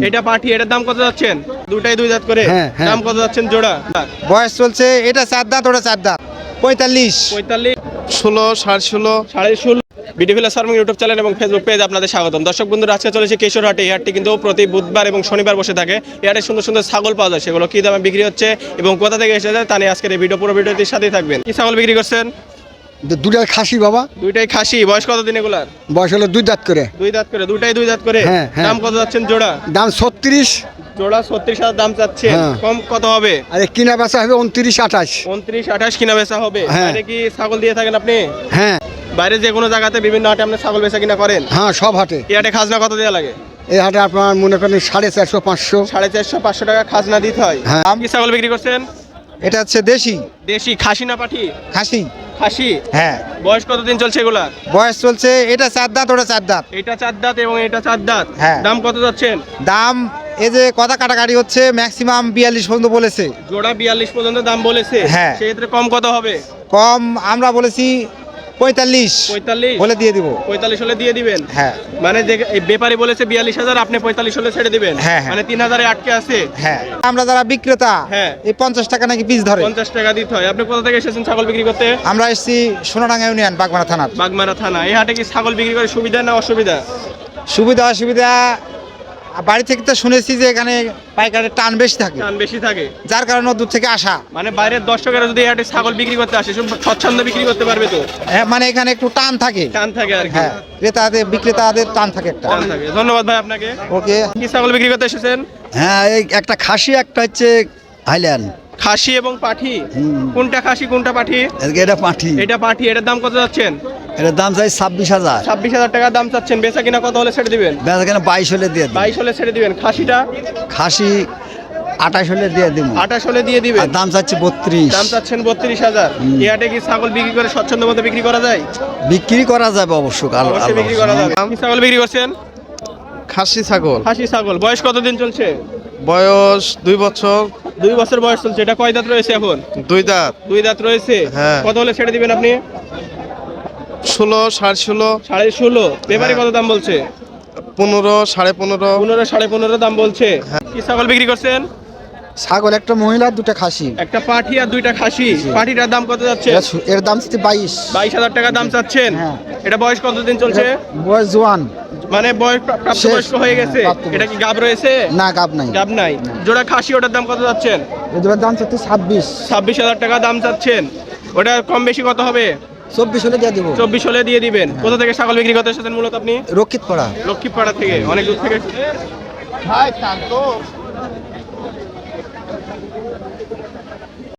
এটা পাঠি, এটার দাম কত যাচ্ছেন? দুটাই দুই দাঁত করে। দাম কত যাচ্ছেন জোড়া? বয়স চলছে, এটা 4 দাঁত, ওটা 4 দাঁত। 45 45 16 16.5 16.5 video villa farming YouTube channel এবং ফেসবুক পেজ আপনাদের স্বাগতম। দর্শক বন্ধুরা, আজকে চলেছে কেশর হাটে। এই হাটটি কিন্তু প্রতি বুধবার এবং শনিবার বসে থাকে। এই হাটে সুন্দর সুন্দর ছাগল পাওয়া যায়, সেগুলো কি দামে বিক্রি হচ্ছে এবং কোথা থেকে এসে যায় তা নিয়ে আজকের এই ভিডিও, পুরো ভিডিওটির সাথেই থাকবেন। কি ছাগল বিক্রি করছেন? দুটাই খাসি বাবা। দুইটাই খাসি। বয়স কত দিন এগুলার? বয়স হলো 2 দাঁত করে। 2 দাঁত করে, দুটাই 2 দাঁত করে। দাম কত যাচ্ছেন জোড়া? দাম 36। জোড়া 36,000 দাম চাচ্ছেন। কম কত হবে? আরে কিনা বেচা হবে 29 28। 29 28 কিনা বেচা হবে। হ্যাঁ। বাইরে কি ছাগল দিয়ে থাকেন আপনি? হ্যাঁ বাইরে যে কোনো জায়গাতে বিভিন্ন হাটে আপনি ছাগল বেচা কিনা করেন? হ্যাঁ, সব হাটে। এই হাটে খাজনা কত দেওয়া লাগে? এই হাটে আপনার মনে করেন 450 500। 450 500 টাকা খাজনা দিতে হয়। হ্যাঁ। কি ছাগল বিক্রি করছেন? এটা হচ্ছে দেশি। দেশি খাসি না পাঠি? খাসি। খাসি। হ্যাঁ। বয়স কতদিন চলছে এগুলা? বয়স চলছে, এটা 4 দাঁত, ওটা 4 দাঁত। এটা 4 দাঁত এবং এটা 4 দাঁত। হ্যাঁ। দাম কত যাচ্ছেন? দাম এই যে কথা কাটাকাটি হচ্ছে, ম্যাক্সিমাম 42 পর্যন্ত বলেছে। জোড়া 42 পর্যন্ত দাম বলেছে। হ্যাঁ। সেক্ষেত্রে কম কত হবে? কম আমরা বলেছি 45 45 বলে দিয়ে দিব। 45 হলে দিয়ে দিবেন। হ্যাঁ। মানে যে এই ব্যাপারী বলেছে 42,000, আপনি 45 হলে ছেড়ে দিবেন। হ্যাঁ। মানে 3000 এ আটকে আছে। হ্যাঁ, আমরা যারা বিক্রেতা, হ্যাঁ, এই 50 টাকা নাকি পিস ধরে। 50 টাকা দিতে হয়। আপনি কোথা থেকে এসেছেন ছাগল বিক্রি করতে? আমরা এসেছি সোনাডাঙ্গা ইউনিয়ন, বাগমারা থানার। বাগমারা থানা। এই হাটে কি ছাগল বিক্রি করে সুবিধা না অসুবিধা? সুবিধা অসুবিধা বাড়ি থেকে তো শুনেছি যে এখানে পাইকারের টান বেশি থাকে, টান বেশি থাকে, যার কারণে দূর থেকে আসা। মানে বাইরের দর্শকেরা যদি এই হাটে ছাগল বিক্রি করতে আসে, স্বচ্ছন্দে বিক্রি করতে পারবে তো? হ্যাঁ, মানে এখানে একটু টান থাকে। টান থাকে আর কি। হ্যাঁ, ক্রেতাদের বিক্রেতাদের টান থাকে একটা। টান থাকে। ধন্যবাদ ভাই আপনাকে। ওকে। কি ছাগল বিক্রি করতে এসেছেন? হ্যাঁ, এই একটা খাসি, একটা হচ্ছে হাইল্যান্ড। খাসি এবং পাঠি। কোনটা খাসি কোনটা পাঠি? এটা পাঠি। এটা পাঠি। এটার দাম কত যাচ্ছেন? এটার দাম চাই 26,000। 26,000 টাকা দাম চাচ্ছেন। বেচা কিনা কত হলে ছেড়ে দিবেন? বেচা কেনা 22 হলে দিয়ে দিন। 22 হলে ছেড়ে দিবেন। খাসিটা? খাসি 28 হলে দিয়ে দিব। 28 হলে দিয়ে দিবেন। আর দাম চাচ্ছি 32। দাম চাচ্ছেন 32,000। এই হাটে কি ছাগল বিক্রি করে স্বচ্ছন্দ মতো বিক্রি করা যায়? বিক্রি করা যাবে অবশ্য। অবশ্যই বিক্রি করা যাবে। কি ছাগল বিক্রি করছেন? খাসি ছাগল। খাসি ছাগল। বয়স কতদিন চলছে? বয়স 2 বছর। 2 বছর বয়স চলছে। এটা কয় দাঁত রয়েছে এখন? 2 দাঁত। 2 দাঁত রয়েছে। হ্যাঁ। কত হলে ছেড়ে দিবেন আপনি? 16 16.5 16.5। ব্যাপারী কত দাম বলছে? 15 15.5 15 15.5 দাম বলছে। কি ছাগল বিক্রি করছেন? ছাগল একটা মহিলা, দুটো খাসি। একটা পাঠি আর দুইটা খাসি। পাঠিটার দাম কত যাচ্ছে? এর দাম 22। 22,000 টাকা দাম চাচ্ছেন। হ্যাঁ। এটা বয়স কতদিন চলছে? বয়স জোয়ান, মানে বয়স প্রাপ্তবয়স্ক হয়ে গেছে। প্রাপ্তবয়স্ক। এটা কি গাব রয়েছে? না গাব নাই। গাব নাই। জোড়া খাসি, ওটার দাম কত যাচ্ছেন? এদের দাম হচ্ছে 26। 26,000 টাকা দাম চাচ্ছেন। ওটা কম বেশি কত হবে? 24 হলে দিয়ে দিব। 24 হলে দিয়ে দিবেন। কোথা থেকে ছাগল বিক্রি করতে এসেছেন মূলত আপনি? রক্ষিত পাড়া। লক্ষ্মীপাড়া থেকে। অনেক দূর থেকে।